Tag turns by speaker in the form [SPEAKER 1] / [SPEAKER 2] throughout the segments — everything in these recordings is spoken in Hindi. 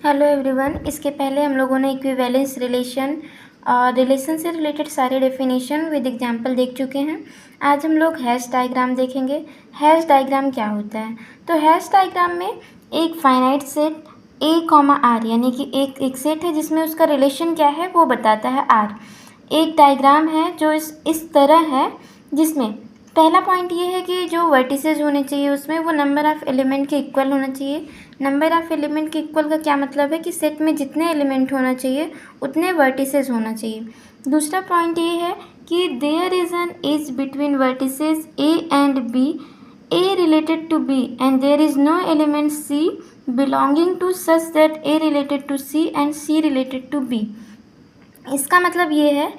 [SPEAKER 1] Hello everyone. इसके पहले हम लोगों ने इक्विवेलेंस रिलेशन से रिलेटेड सारे डेफिनेशन विद एग्जांपल देख चुके हैं। आज हम लोग हैश डायग्राम देखेंगे। हैश डायग्राम क्या होता है? तो हैश डायग्राम में एक फाइनाइट सेट A, R यानी कि एक सेट है जिसमें उसका रिलेशन क्या है वो बताता है R। एक डायग्राम है जो इस तरह है, जिसमें पहला पॉइंट ये है कि जो वर्टिसेस होने चाहिए उसमें वो नंबर ऑफ़ एलिमेंट के इक्वल होना चाहिए। नंबर ऑफ़ एलिमेंट के इक्वल का क्या मतलब है कि सेट में जितने एलिमेंट होना चाहिए उतने वर्टिसेस होना चाहिए। दूसरा पॉइंट ये है कि there is an edge between vertices A and B, A related to B and there is no element C belonging to such that A related to C and C related to B। इसका मतलब ये है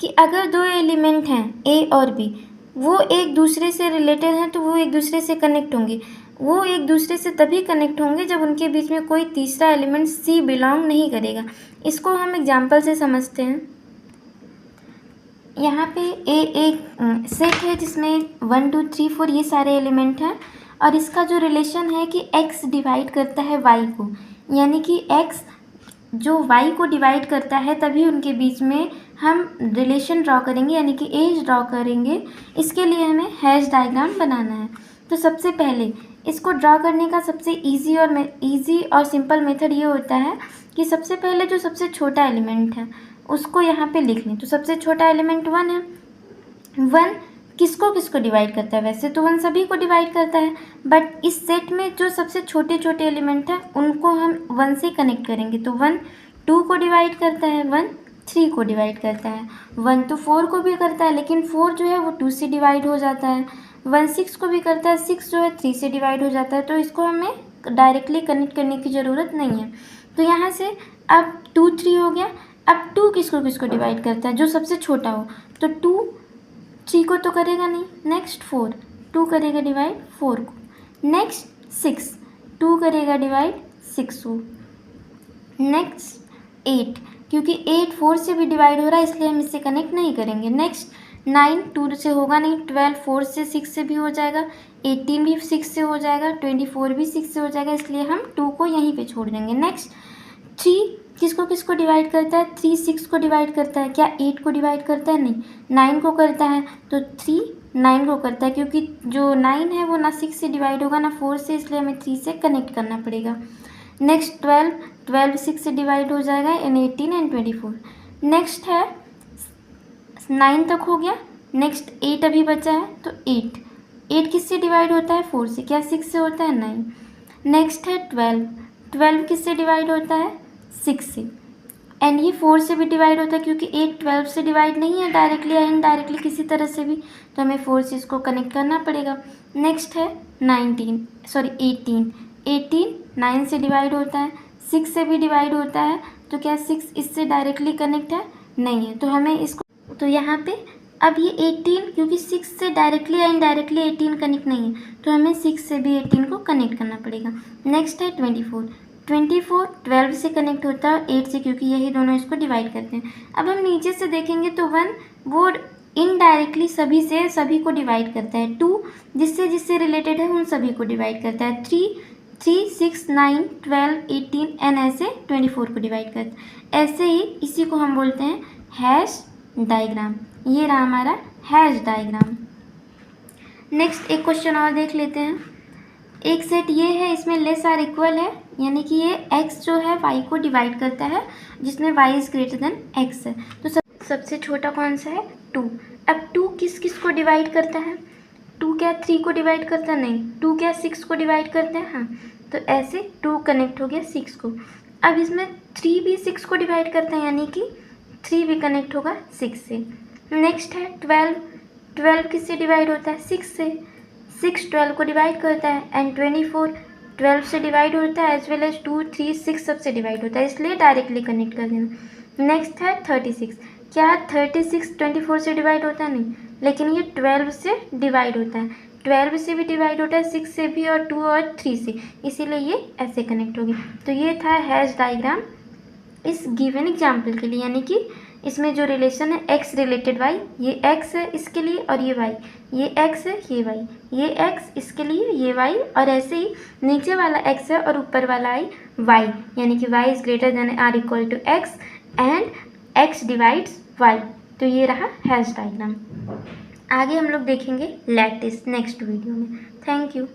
[SPEAKER 1] कि अगर दो एलिमेंट हैं A और B, वो एक दूसरे से रिलेटेड हैं तो वो एक दूसरे से कनेक्ट होंगे। वो एक दूसरे से तभी कनेक्ट होंगे जब उनके बीच में कोई तीसरा एलिमेंट C बिलोंग नहीं करेगा। इसको हम एग्जांपल से समझते हैं। यहाँ पे एक सेट है जिसमें 1 2 3 4 ये सारे एलिमेंट हैं, और इसका जो रिलेशन है कि x डिवाइड करता है y को, यानी कि x जो y को डिवाइड करता है तभी उनके बीच में हम रिलेशन ड्रॉ करेंगे, यानी कि एज ड्रॉ करेंगे। इसके लिए हमें हैश डायग्राम बनाना है। तो सबसे पहले इसको ड्रॉ करने का सबसे इजी और सिंपल मेथड ये होता है कि सबसे पहले जो सबसे छोटा एलिमेंट है उसको यहाँ पे लिख लें। तो सबसे छोटा एलिमेंट 1 है। 1 किसको किसको डिवाइड करता है? वैसे तो 1 सभी को डिवाइड करता है, बट इस सेट में जो सबसे छोटे छोटे एलिमेंट हैं उनको हम 1 से कनेक्ट करेंगे। तो 1 2 को डिवाइड करता है, 1 3 को डिवाइड करता है, 1 तो 4 को भी करता है लेकिन 4 जो है वो 2 से डिवाइड हो जाता है, 1 6 को भी करता है, 6 जो है 3 से डिवाइड हो जाता है। तो इसको हमें डायरेक्टली कनेक्ट करने की ज़रूरत नहीं है। तो यहाँ से अब 2 3 हो गया। अब 2 किसको किसको डिवाइड करता है? जो सबसे छोटा हो। तो 2 3 को तो करेगा नहीं। नेक्स्ट 4, 2 करेगा डिवाइड 4 को। नेक्स्ट 6, 2 करेगा डिवाइड 6 को। नेक्स्ट 8, क्योंकि 8 4 से भी डिवाइड हो रहा है इसलिए हम इससे कनेक्ट नहीं करेंगे। नेक्स्ट 9 2 से होगा नहीं, 12 4 से 6 से भी हो जाएगा, 18 भी 6 से हो जाएगा, 24 भी 6 से हो जाएगा, इसलिए हम 2 को यहीं पे छोड़ देंगे। नेक्स्ट 3 किसको किसको डिवाइड करता है? 3 6 को डिवाइड करता है। क्या 8 को डिवाइड करता है? नहीं, 9 को करता है। तो 3 9 को करता है, क्योंकि जो 9 है वो ना 6 से डिवाइड होगा ना 4 से, इसलिए हमें 3 से कनेक्ट करना पड़ेगा। नेक्स्ट 12 6 से डिवाइड हो जाएगा, एंड 18 एंड 24। नेक्स्ट है 9 तक हो गया। नेक्स्ट 8 अभी बचा है, तो 8 किससे डिवाइड होता है? 4 से। क्या 6 से होता है? नहीं। नेक्स्ट है 12 किससे डिवाइड होता है? 6 से। एंड ये 4 से भी डिवाइड होता है, क्योंकि 8 12 से डिवाइड नहीं है डायरेक्टली या इनडायरेक्टली किसी तरह से भी, तो हमें 4 से इसको कनेक्ट करना पड़ेगा। नेक्स्ट है 18 9 से डिवाइड होता है, 6 से भी डिवाइड होता है। तो क्या 6 इससे डायरेक्टली कनेक्ट है? नहीं है। तो हमें इसको, तो यहाँ पे अब ये 18, क्योंकि 6 से डायरेक्टली या इनडायरेक्टली 18 कनेक्ट नहीं है, तो हमें 6 से भी 18 को कनेक्ट करना पड़ेगा। नेक्स्ट है 24 12 से कनेक्ट होता है 8 से, क्योंकि यही दोनों इसको डिवाइड करते हैं। अब हम नीचे से देखेंगे तो 1 वो इनडायरेक्टली सभी को डिवाइड करता है। 2 जिससे जिससे रिलेटेड है उन सभी को डिवाइड करता है। 3 6 9 12 18 एंड ऐसे 24 को डिवाइड करता है। ऐसे ही इसी को हम बोलते हैं हैश डायग्राम। ये रहा हमारा हैश डायग्राम। नेक्स्ट एक क्वेश्चन और देख लेते हैं। एक सेट ये है, इसमें लेस आर इक्वल है, यानी कि ये x जो है y को डिवाइड करता है, जिसमें y is greater then x है। तो सबसे छोटा कौन सा है? 2। अब 2 किस किस को डिवाइड करता है? 2 क्या 3 को डिवाइड करता है? नहीं। 2 क्या 6 को डिवाइड करता है? हाँ। तो ऐसे 2 कनेक्ट हो गया 6 को। अब इसमें 3 भी 6 को डिवाइड करता है, यानी कि 3 भी कनेक्ट होगा 6 से। नेक्स्ट है 12 किससे डिवाइड होता है? 6 से। 6 12 को डिवाइड करता है, एंड 24 12 से डिवाइड होता है, एज वेल एज 2 3 6 सबसे डिवाइड होता है, इसलिए डायरेक्टली कनेक्ट कर देना। नेक्स्ट है 36। क्या 36 24 से डिवाइड होता है? नहीं, लेकिन ये 12 से डिवाइड होता है, 12 से भी डिवाइड होता है, 6 से भी, और 2 और 3 से, इसीलिए ये ऐसे कनेक्ट होगी। तो ये था हैश डायग्राम इस गिवन एग्जाम्पल के लिए, यानी कि इसमें जो रिलेशन है x रिलेटेड y, ये x है इसके लिए और ये y, ये x है ये y, ये x इसके लिए ये y, और ऐसे ही नीचे वाला x है और ऊपर वाला y, यानी कि y is greater than or equal to x and x divides y। तो ये रहा हैश डायग्राम। आगे हम लोग देखेंगे लैटिस नेक्स्ट वीडियो में। Thank you.